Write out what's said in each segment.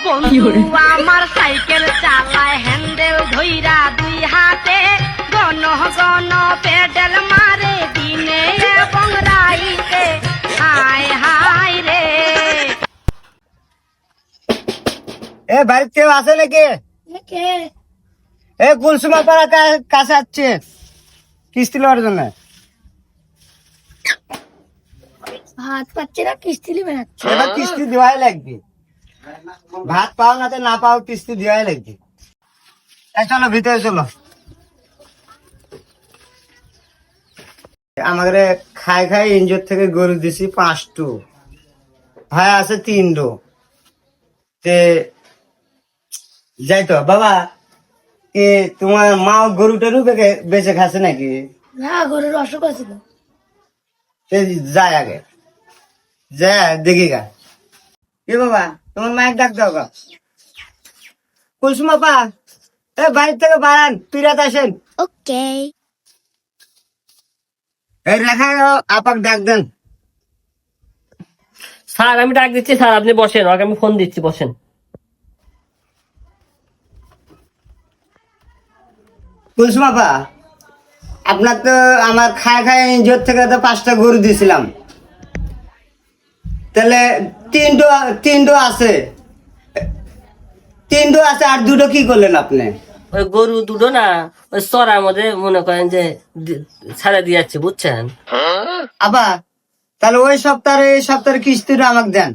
বন্ধু আমার সাইকেল চালায় হ্যান্ডেল ধইরা দুই হাতে, গণ গণ পেডেল মারে দিনে এবং রাইতে, হায় হায় রে। এ বাড়িতে কেউ আছে নাকি? এ কুলসুমা পাড়া কাছে আসছে কিস্তি লওয়ার জন্য। ভাত পাচ্ছে না, কিস্তি নেবে না। এবার কিস্তি দেওয়াই লাগবে, ভাত পাও না না পাও কিস্তি দেওয়াই লাগবে। চলো ভিতরে চলো। আমাদের খাই খাই ইঞ্জোর থেকে গরু দিছি 5টো, ভাই আছে 3টো। যাই তো বাবা, কি তোমার মা গরুটারও বেঁচে খাচ্ছে নাকি? না, গরুর অসুখ আছে তো। যায় আগে যা দেখি গা। এ বাবা, তোমার মায়ের ডাক দাও গা। কুলসুমা পা, এ বাড়ির থেকে বাড়ান, তুই রাত আসেন। ওকে। এই রেখা আপাক ডাক দেন। স্যার আমি ডাক দিচ্ছি স্যার, আপনি বসেন, ওকে আমি ফোন দিচ্ছি, বসেন। কুলসুমা পা, আপনার তো আমার খায় খায় ইঞ্জোর থেকে তো 5টা গরু দিয়েছিলাম, তাহলে 3টো আছে, 3টো আছে, আর 2টো কি করলেন আপনি? ওই গরু দুটো না ওই চড়ার মধ্যে মনে করেন যে ছাড়া দিয়ে যাচ্ছে, বুঝছেন? আবা তাহলে ওই সপ্তাহে এই সপ্তাহের কিস্তিটা আমাকে দেন।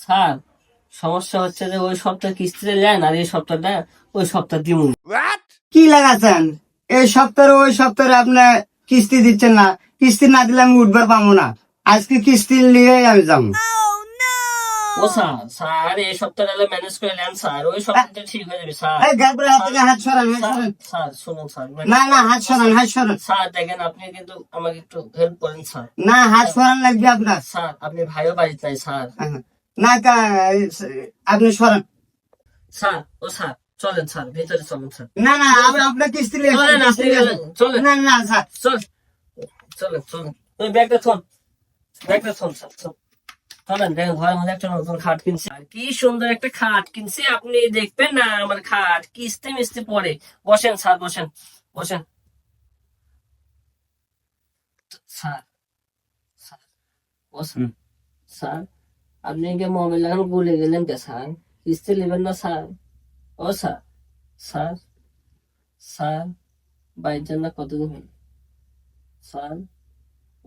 স্যার সমস্যা হচ্ছে যে ওই সপ্তাহে কিস্তিতে নেন আর এই সপ্তাহটা ওই সপ্তাহ দিব। কি লাগাচ্ছেন? এই সপ্তাহে ওই সপ্তাহে আপনি কিস্তি দিচ্ছেন না, কিস্তি না দিলে আমি উঠবার পাবো না। আজকে কিস্তি নিয়ে আমি যাবো। ও স্যার, স্যার এই সপ্তাহটা ম্যানেজ করে নেন স্যার, ওই সপ্তাহটা ঠিক হয়ে যাবে স্যার। এই গাবরে হাত থেকে হাত সরান, হাত সরান। স্যার শুনুন স্যার, না না, হাত সরান, হাত সরান। স্যার দেখেন আপনি কিন্তু আমাকে একটু হেল্প করেন স্যার। না, হাত সরান লাগবে আপনার। স্যার আপনি ভাইও বাড়িতে নাই স্যার। না আপনি সরান। স্যার ও স্যার চলেন স্যার, ভেতরে চলেন স্যার। না না, আপনার কিস্তি নিয়ে চলেন আপনি, চলেন। না না স্যার, চলেন চলেন চলেন, ওই ব্যাগটা থন, ব্যাগটা থন স্যার, চলেন। দেখেন ঘরের মধ্যে একটা নতুন খাট কিনছি, আর কি সুন্দর একটা খাট কিনছি, আপনি দেখবেন না আমার খাট কিস্তি মিস্তি পরে। বসেন স্যার, বসেন বসেন। স্যার স্যার ও স্যার, স্যার আপনি কি মোবাইল এখন ভুলে গেলেন কে স্যার? কিস্তি নেবেন না স্যার? ও স্যার, স্যার স্যার বাইর জন্য কত দিন স্যার?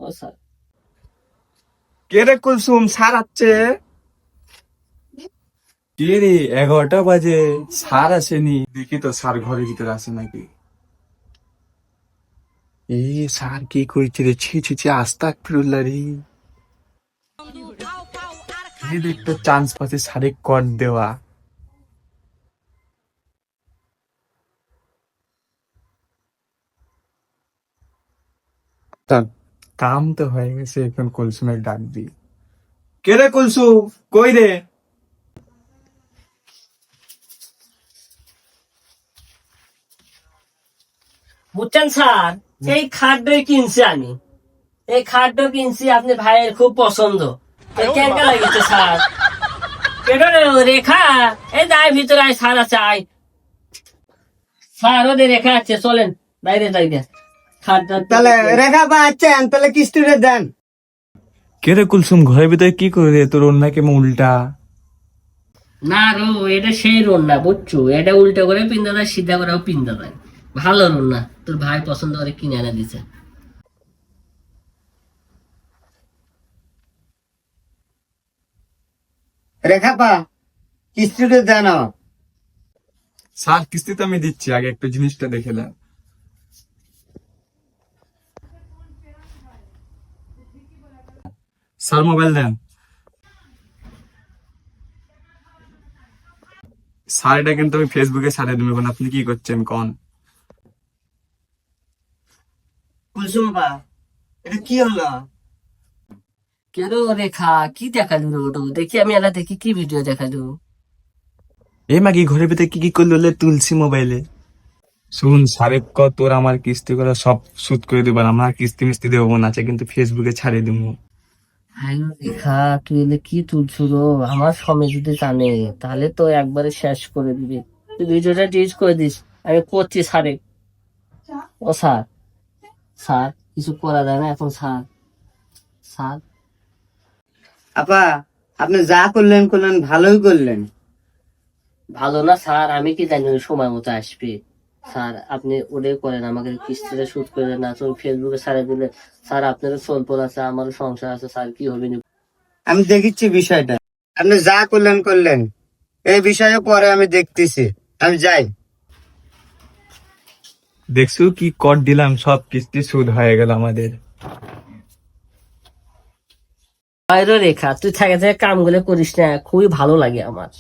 ও স্যার কে রে কুলসুম, স্যার আসছে? কে রে, 11টা বাজে, স্যার আসেনি। দেখি তো স্যার ঘরের ভিতরে আসে নাকি। এই স্যার কি করছে রে? ছি ছি ছি, আস্তাগফিরুল্লাহ রে। এই দেখ তো চান্স পাচ্ছে স্যারে কর দেওয়া। তা কাম তো হয়ে গেছে, এখন কুলসুমের ডাক দি। কে রে কুলসুম, কই রে? বুঝছেন স্যার, এই খাটটাই কিনছি আমি, এই খাটটা কিনছি আপনি ভাইয়ের খুব পছন্দ। কেন লাগিয়েছে স্যার? এটা রেখা, এই যাই ভিতরে আয়, স্যার আছে আয়। স্যার ওদের রেখা আছে, চলেন বাইরে যাই না। খাটটা তাহলে রেখা পাচ্ছেন, তাহলে কিস্তিটা দেন। কে রে কুলসুম, ঘরের ভিতরে কি করে রে? তোর অন্য কেমন উল্টা? না রো, এটা সেই রোল না বুঝছো, এটা উল্টা করে পিন্দা দেয়, সিধা করেও পিন্দা দেয়। ভালো রোল না, তোর ভাই পছন্দ করে কিনে এনে দিছে। রেখা পা, কিস্তিটা দেন। স্যার কিস্তি তো আমি দিচ্ছি, আগে একটু জিনিসটা দেখে নেন। স্যার মোবাইল দেন। স্যার এটা কিন্তু আমি ফেসবুকে ছাড়ে দেবো, আপনি কি করছেন কন? কুলসুম পা, এটা কি হলো? কেন রেখা কি দেখালু রোড? দেখি আমি এলা দেখি কি ভিডিও দেখালু। এই মাগি ঘরের ভিতরে কি কি করলো তুলসী মোবাইলে? শুন সারে তোর আমার কিস্তি করে সব সুদ করে দেবার, আমরা কিস্তি মিস্তি দেবো না আছে, কিন্তু ফেসবুকে ছাড়িয়ে দেবো। আয়ো রেখা, তুই এলে কি তুলছো গো? আমার স্বামী যদি জানে তাহলে তো একবারে শেষ করে দিবি। তুই ভিডিওটা ডিলিট করে দিস, আমি করছি স্যারে। ও স্যার, স্যার কিছু করা যায় না এখন স্যার? স্যার আপা আপনি যা করলেন করলেন ভালোই করলেন। ভালো না স্যার, আমি কি জানি ওই সময় মতো আসবে। স্যার আপনি ওটাই করেন, আমাকে কিস্তিটা শোধ করে দেন না। তুমি ফেসবুকে ছাড়ে দিলে স্যার আপনারও চলপল আছে, আমারও সংসার আছে, স্যার কি হবে না? আমি দেখিচ্ছি বিষয়টা, আপনি যা করলেন করলেন, এই বিষয়ে পরে আমি দেখতেছি, আমি যাই। দেখছো কি কর দিলাম, সব কিস্তি সুদ হয়ে গেল আমাদের। বাইরে রেখা, তুই থেকে থেকে কামগুলো করিস না, খুবই ভালো লাগে আমার।